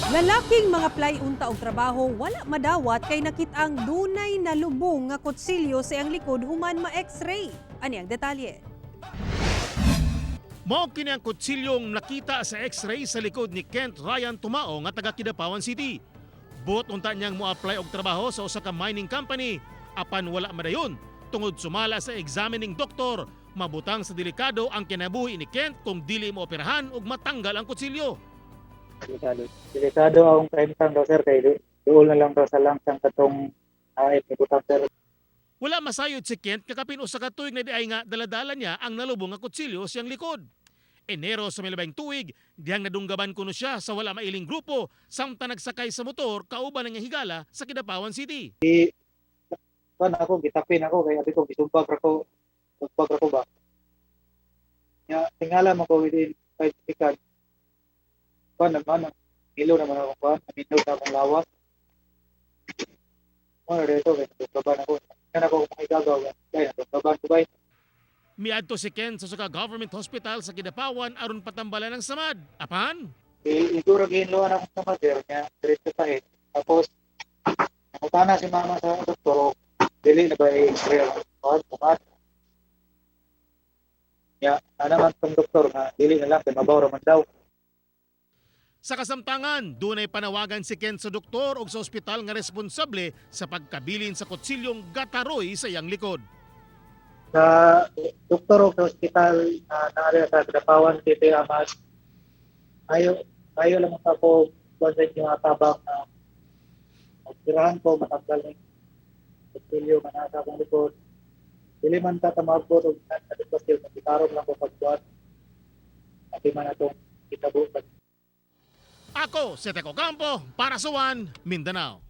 Lalaking mga play-unta og trabaho wala madawat kay nakit-ang dunay nalubong nga kutsilyo sa iyang likod human ma-X-ray. Ani ang detalye? Mao kini ang kutsilyong nakita sa X-ray sa likod ni Kent Ryan Tumao nga taga Kidapawan City. Buot unta niyang mo-apply og trabaho sa usa ka mining company apan wala madayon tungod sumala sa examining doktor. Mabutang sa delikado ang kinabuhi ni Kent kung dili mo operahan ug matanggal ang kutsilyo. Delikado ang kaimtang daw sir kay doon na lang daw sa langsang katong ibutang sir. Wala masayod si Kent kakapin usa ka tuig na diay nga daladala niya ang nalubong nga kutsilyo siyang likod. Enero sa milabing tuig, dihang nadunggaban kuno siya sa wala mailing grupo samtang nagsakay sa motor kauban ng higala sa Kidapawan City. Ako gitapin ako kay abi ko gisumbag ako ba. Ya tingala mo ko within 5 seconds. Naman ilo naman ako pa, naminaw na akong lawas. Dito kay nagbaban ako. Kana ko makigagaw kay nagbaban ko bay. Miadto si Ken sa suka government hospital sa Kidapawan aron patambalan ng samad. Apan? Iguro ginloan akong samader niya, diretso tayo. Tapos, nakutana si mama sa doktor, dili na ba i-x-ray ang pumat. Ya, naman tong doktor nga, dili na lang, kay mabaw raman daw. Sa kasamtangan, dunay panawagan si Ken sa doktor o sa ospital nga responsable sa pagkabilin sa kutsilyong gataroy sa iyang likod. Sa doktor o sa ospital na sa Kidapawan, dito amas, ayaw lang ako bansin yung tabang na magpirahan ko, matanggal ng kusilyo, manasa akong likod. Dili man tatamag ko ito na kusilyo, magitarong lang ko pagbuhat. At man itong kitabukan. Ako, si Teco Campo, para sa One, Mindanao.